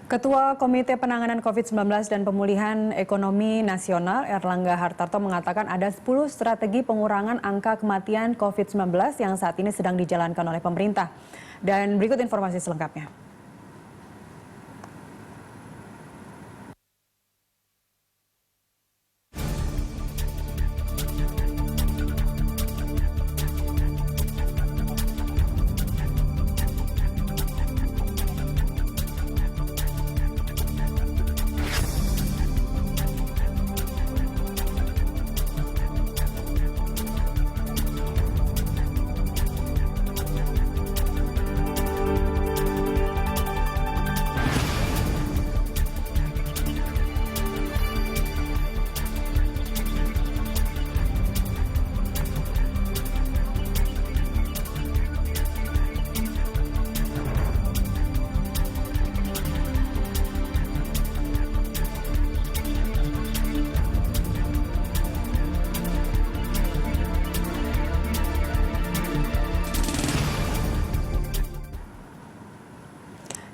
Ketua Komite Penanganan COVID-19 dan Pemulihan Ekonomi Nasional Erlangga Hartarto mengatakan ada 10 strategi pengurangan angka kematian COVID-19 yang saat ini sedang dijalankan oleh pemerintah. Dan berikut informasi selengkapnya.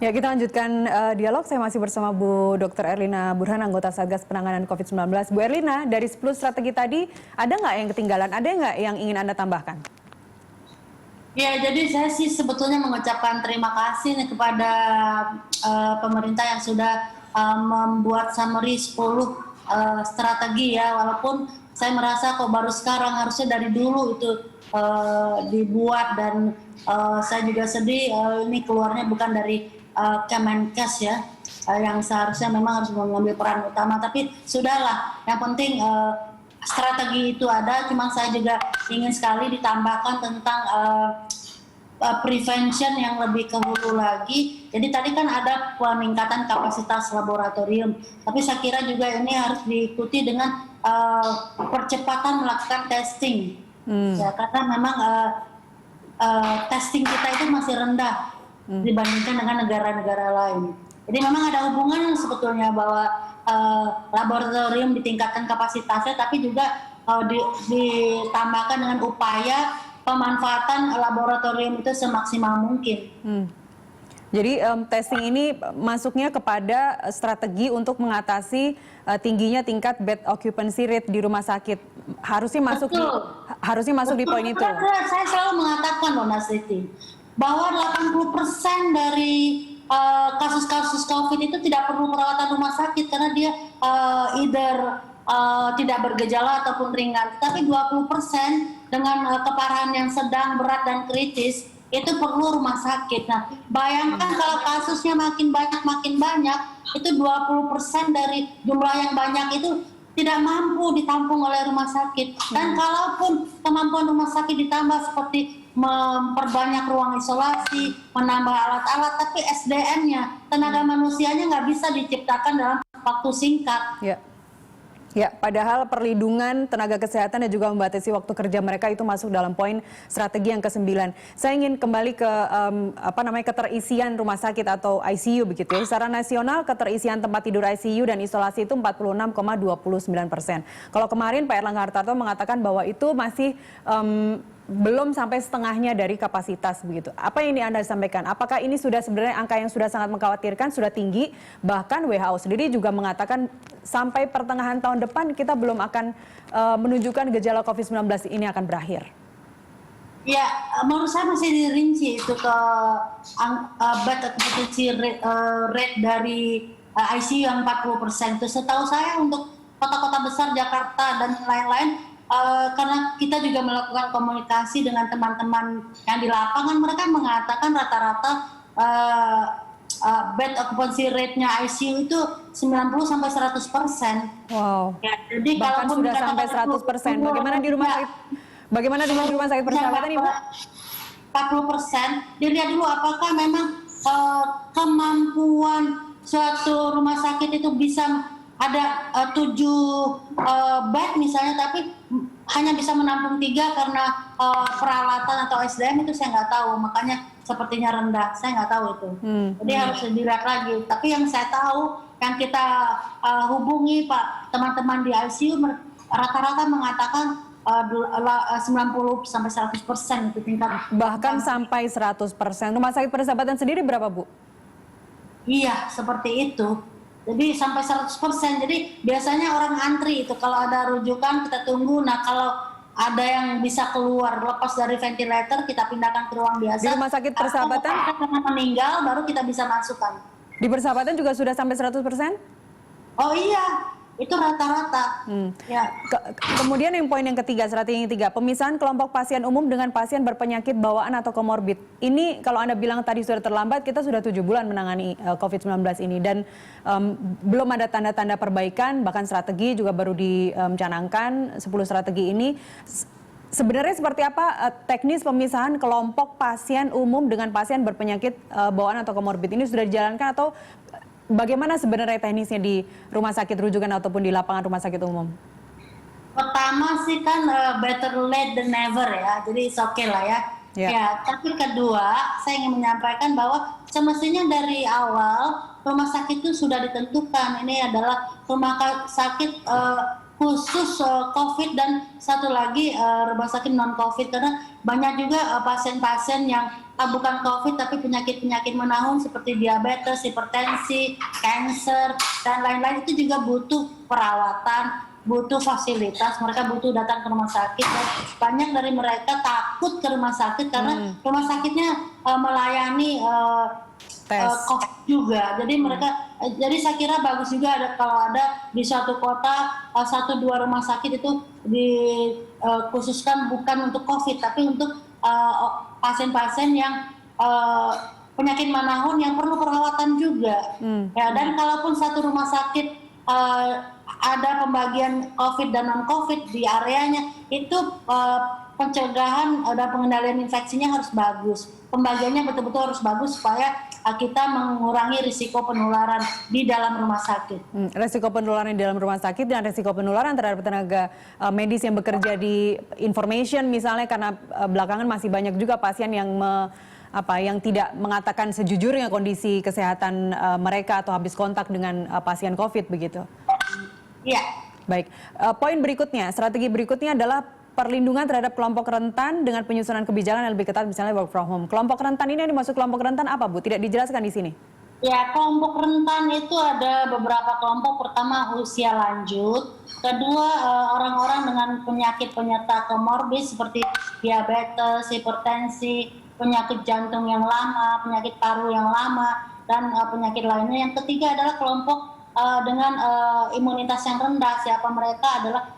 Ya, kita lanjutkan dialog. Saya masih bersama Bu Dr. Erlina Burhan, anggota Satgas Penanganan COVID-19. Bu Erlina, dari 10 strategi tadi, ada nggak yang ketinggalan? Ada nggak yang ingin Anda tambahkan? Ya, jadi saya sih sebetulnya mengucapkan terima kasih nih kepada pemerintah yang sudah membuat summary 10 strategi ya. Walaupun saya merasa kok baru sekarang, harusnya dari dulu itu dibuat. Dan saya juga sedih ini keluarnya bukan dari Kemenkes ya, yang seharusnya memang harus mengambil peran utama, tapi sudahlah, yang penting strategi itu ada. Cuma saya juga ingin sekali ditambahkan tentang prevention yang lebih ke hulu lagi. Jadi tadi kan ada peningkatan kapasitas laboratorium, tapi saya kira juga ini harus diikuti dengan percepatan melakukan testing. Ya, karena memang testing kita itu masih rendah dibandingkan dengan negara-negara lain. Jadi memang ada hubungan sebetulnya bahwa laboratorium ditingkatkan kapasitasnya, tapi juga ditambahkan dengan upaya pemanfaatan laboratorium itu semaksimal mungkin. Jadi testing ini masuknya kepada strategi untuk mengatasi tingginya tingkat bed occupancy rate di rumah sakit. Harusnya masuk di poin itu. Saya selalu mengatakan loh, Nasriti, bahwa 80% dari kasus-kasus COVID itu tidak perlu perawatan rumah sakit karena dia either tidak bergejala ataupun ringan. Tapi 20% dengan keparahan yang sedang, berat, dan kritis itu perlu rumah sakit. Nah, bayangkan kalau kasusnya makin banyak, itu 20% dari jumlah yang banyak itu tidak mampu ditampung oleh rumah sakit. Dan kalaupun kemampuan rumah sakit ditambah seperti memperbanyak ruang isolasi, menambah alat-alat, tapi SDM-nya, tenaga manusianya nggak bisa diciptakan dalam waktu singkat. Ya, padahal perlindungan tenaga kesehatan dan juga membatasi waktu kerja mereka itu masuk dalam poin strategi yang ke-9. Saya ingin kembali ke keterisian rumah sakit atau ICU begitu ya. Secara nasional keterisian tempat tidur ICU dan isolasi itu 46,29%. Kalau kemarin Pak Erlangga Hartarto mengatakan bahwa itu masih belum sampai setengahnya dari kapasitas begitu. Apa yang ini Anda sampaikan? Apakah ini sudah sebenarnya angka yang sudah sangat mengkhawatirkan, sudah tinggi? Bahkan WHO sendiri juga mengatakan sampai pertengahan tahun depan kita belum akan menunjukkan gejala COVID-19 ini akan berakhir. Ya, menurut saya masih dirinci itu ke bed occupancy rate dari ICU yang 40%. Itu setahu saya untuk kota-kota besar Jakarta dan lain-lain, karena kita juga melakukan komunikasi dengan teman-teman yang di lapangan, mereka mengatakan rata-rata bed occupancy rate-nya ICU itu 90-100%. Wow. Ya, jadi bahkan sudah sampai 100%. Bagaimana di rumah sakit? Bagaimana dengan rumah sakit persahabatan, Ibu? 40%. Dilihat dulu apakah memang kemampuan suatu rumah sakit itu bisa ada 7 bed misalnya, tapi hanya bisa menampung 3 karena peralatan atau SDM itu saya nggak tahu, makanya sepertinya rendah, saya nggak tahu itu. Jadi harus dilihat lagi. Tapi yang saya tahu, yang kita hubungi Pak teman-teman di ICU rata-rata mengatakan 90-100% itu tingkat. Bahkan sampai 100%. Rumah sakit persahabatan sendiri berapa, Bu? Iya, seperti itu. Jadi sampai 100%. Jadi biasanya orang antri itu kalau ada rujukan kita tunggu. Nah, kalau ada yang bisa keluar lepas dari ventilator kita pindahkan ke ruang biasa. Di Rumah Sakit Atau Persahabatan? yang meninggal baru kita bisa masukkan. Di Persahabatan juga sudah sampai 100%? Oh iya, itu rata-rata. Ya. Kemudian yang poin yang ketiga, strategi yang ketiga, pemisahan kelompok pasien umum dengan pasien berpenyakit bawaan atau komorbid. Ini kalau Anda bilang tadi sudah terlambat, kita sudah 7 bulan menangani COVID-19 ini dan belum ada tanda-tanda perbaikan, bahkan strategi juga baru dicanangkan 10 strategi ini. Sebenarnya seperti apa teknis pemisahan kelompok pasien umum dengan pasien berpenyakit bawaan atau komorbid ini sudah dijalankan atau bagaimana sebenarnya teknisnya di rumah sakit rujukan ataupun di lapangan rumah sakit umum? Pertama sih kan better late than never ya, jadi it's okay lah ya. Ya. Ya, tapi kedua saya ingin menyampaikan bahwa semestinya dari awal rumah sakit itu sudah ditentukan ini adalah rumah sakit khusus COVID dan satu lagi rumah sakit non COVID karena banyak juga pasien-pasien yang bukan COVID tapi penyakit-penyakit menahun seperti diabetes, hipertensi, kanker dan lain-lain itu juga butuh perawatan, butuh fasilitas, mereka butuh datang ke rumah sakit dan banyak dari mereka takut ke rumah sakit karena rumah sakitnya melayani Tes. COVID juga. Jadi mereka jadi saya kira bagus juga ada kalau ada di suatu kota 1-2 rumah sakit itu dikhususkan bukan untuk COVID tapi untuk pasien-pasien yang penyakit manahun yang perlu perawatan juga. Ya, dan kalaupun satu rumah sakit ada pembagian COVID dan non COVID di areanya itu pencegahan dan pengendalian infeksinya harus bagus. Pembagiannya betul-betul harus bagus supaya kita mengurangi risiko penularan di dalam rumah sakit. Risiko penularan di dalam rumah sakit dan risiko penularan terhadap tenaga medis yang bekerja di information misalnya karena belakangan masih banyak juga pasien yang yang tidak mengatakan sejujurnya kondisi kesehatan mereka atau habis kontak dengan pasien COVID begitu. Iya. Baik, poin berikutnya, strategi berikutnya adalah perlindungan terhadap kelompok rentan dengan penyusunan kebijakan yang lebih ketat misalnya work from home. Kelompok rentan ini yang dimaksud kelompok rentan apa Bu? Tidak dijelaskan di sini. Ya, kelompok rentan itu ada beberapa kelompok. Pertama usia lanjut, kedua orang-orang dengan penyakit penyerta komorbid seperti diabetes, hipertensi, penyakit jantung yang lama, penyakit paru yang lama, dan penyakit lainnya. Yang ketiga adalah kelompok dengan imunitas yang rendah. Siapa mereka adalah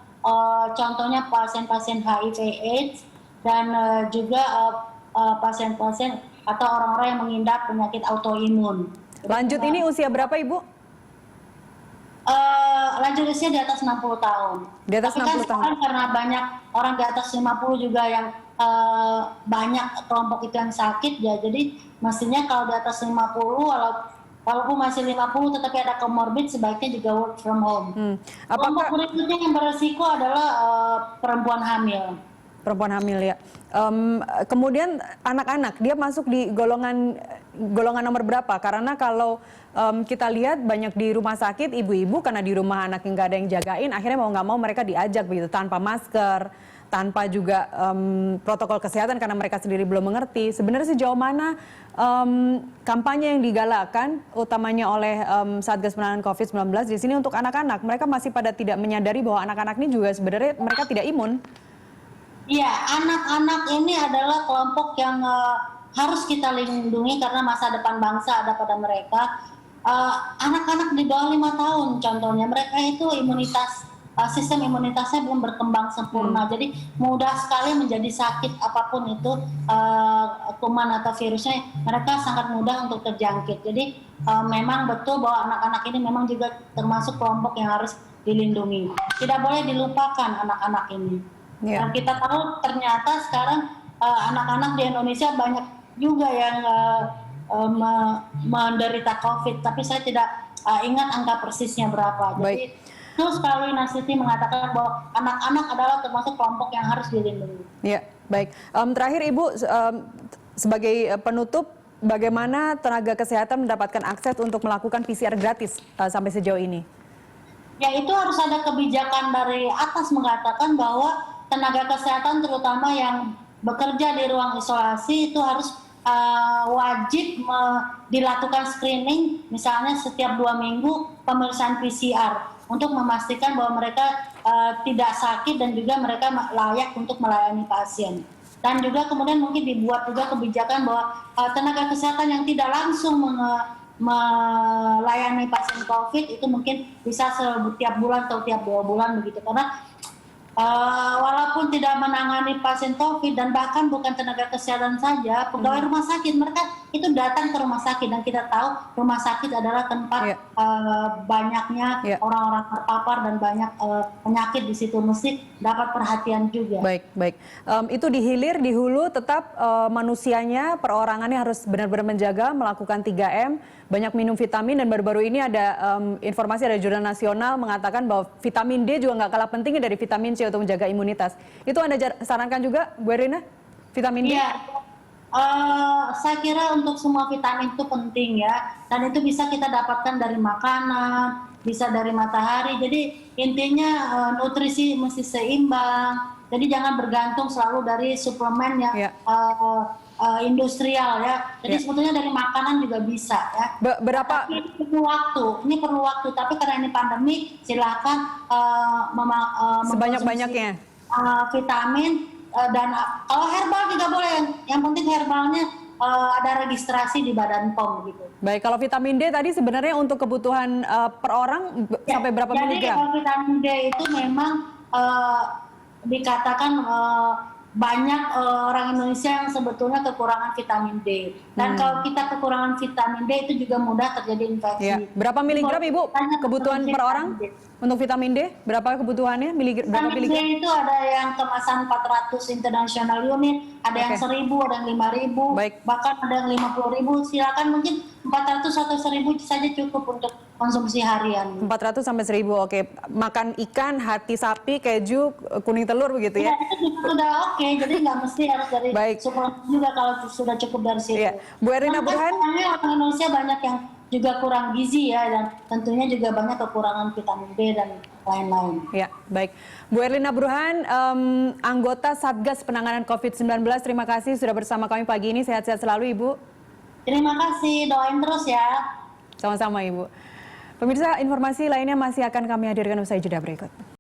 contohnya pasien-pasien HIV/AIDS dan juga pasien-pasien atau orang-orang yang mengidap penyakit autoimun. Lanjut ini usia berapa Ibu? Lanjut usia di atas 60 tahun. Di atas Tapi 60 tahun. Karena banyak orang di atas 50 juga yang banyak kelompok itu yang sakit ya. Jadi mestinya kalau di atas 50 walaupun masih 50 tetapi ada komorbid sebaiknya juga work from home. Kelompok berikutnya yang beresiko adalah perempuan hamil. Perempuan hamil ya. Kemudian anak-anak dia masuk di golongan nomor berapa? Karena kalau kita lihat banyak di rumah sakit ibu-ibu karena di rumah anak yang nggak ada yang jagain, akhirnya mau nggak mau mereka diajak begitu tanpa masker, tanpa juga protokol kesehatan karena mereka sendiri belum mengerti. Sebenarnya sejauh mana kampanye yang digalakkan utamanya oleh Satgas Penanganan COVID-19 di sini untuk anak-anak, mereka masih pada tidak menyadari bahwa anak-anak ini juga sebenarnya mereka tidak imun. Iya, anak-anak ini adalah kelompok yang harus kita lindungi karena masa depan bangsa ada pada mereka. Anak-anak di bawah 5 tahun contohnya, mereka itu sistem imunitasnya belum berkembang sempurna, jadi mudah sekali menjadi sakit apapun itu kuman atau virusnya, mereka sangat mudah untuk terjangkit. Jadi memang betul bahwa anak-anak ini memang juga termasuk kelompok yang harus dilindungi. Tidak boleh dilupakan anak-anak ini. Dan kita tahu ternyata sekarang anak-anak di Indonesia banyak juga yang menderita COVID, tapi saya tidak ingat angka persisnya berapa. Jadi terus sekali Nasiti mengatakan bahwa anak-anak adalah termasuk kelompok yang harus dilindungi. Ya, baik. Terakhir Ibu, sebagai penutup, bagaimana tenaga kesehatan mendapatkan akses untuk melakukan PCR gratis sampai sejauh ini? Ya, itu harus ada kebijakan dari atas mengatakan bahwa tenaga kesehatan terutama yang bekerja di ruang isolasi itu harus wajib dilakukan screening, misalnya setiap 2 minggu pemeriksaan PCR untuk memastikan bahwa mereka tidak sakit dan juga mereka layak untuk melayani pasien. Dan juga kemudian mungkin dibuat juga kebijakan bahwa tenaga kesehatan yang tidak langsung melayani pasien COVID itu mungkin bisa setiap bulan atau tiap 2 bulan begitu, karena walaupun tidak menangani pasien COVID dan bahkan bukan tenaga kesehatan saja, pegawai rumah sakit mereka itu datang ke rumah sakit, dan kita tahu rumah sakit adalah tempat banyaknya orang-orang terpapar dan banyak penyakit di situ, mesti dapat perhatian juga. Baik. Itu di hilir, di hulu tetap manusianya, perorangannya harus benar-benar menjaga, melakukan 3M, banyak minum vitamin, dan baru-baru ini ada informasi dari Jurnal Nasional mengatakan bahwa vitamin D juga nggak kalah pentingnya dari vitamin C untuk menjaga imunitas. Itu Anda sarankan juga, Bu Erlina, vitamin D? Iya, saya kira untuk semua vitamin itu penting ya, dan itu bisa kita dapatkan dari makanan, bisa dari matahari. Jadi intinya nutrisi mesti seimbang. Jadi jangan bergantung selalu dari suplemen yang industrial ya. Jadi sebetulnya dari makanan juga bisa ya. Berapa? Tapi ini perlu waktu. Tapi karena ini pandemi, silakan sebanyak-banyaknya vitamin, dan kalau herbal juga boleh. Yang penting herbalnya ada registrasi di Badan POM gitu. Baik, kalau vitamin D tadi sebenarnya untuk kebutuhan per orang sampai berapa miligram? Jadi kalau vitamin D itu memang dikatakan banyak orang Indonesia yang sebetulnya kekurangan vitamin D. Dan kalau kita kekurangan vitamin D itu juga mudah terjadi infeksi. Ya. Berapa miligram Ibu kebutuhan per orang untuk vitamin D? Berapa kebutuhannya? Berapa vitamin D itu ada yang kemasan 400 international unit, ada yang 1.000, ada yang 5.000, bahkan ada yang 50.000. Silakan, mungkin 400 atau 1.000 saja cukup untuk konsumsi harian. 400 sampai 1.000, oke. Makan ikan, hati sapi, keju, kuning telur begitu ya? Ya, itu juga sudah oke. Jadi nggak mesti harus dari suplemen juga kalau sudah cukup dari situ. Ya. Bu Erlina Burhan? Orang Indonesia banyak yang juga kurang gizi ya, dan tentunya juga banyak kekurangan vitamin B dan lain-lain. Ya, baik. Bu Erlina Burhan, anggota Satgas Penanganan COVID-19, terima kasih sudah bersama kami pagi ini. Sehat-sehat selalu Ibu. Terima kasih, doain terus ya. Sama-sama Ibu. Pemirsa, informasi lainnya masih akan kami hadirkan usai jeda berikut.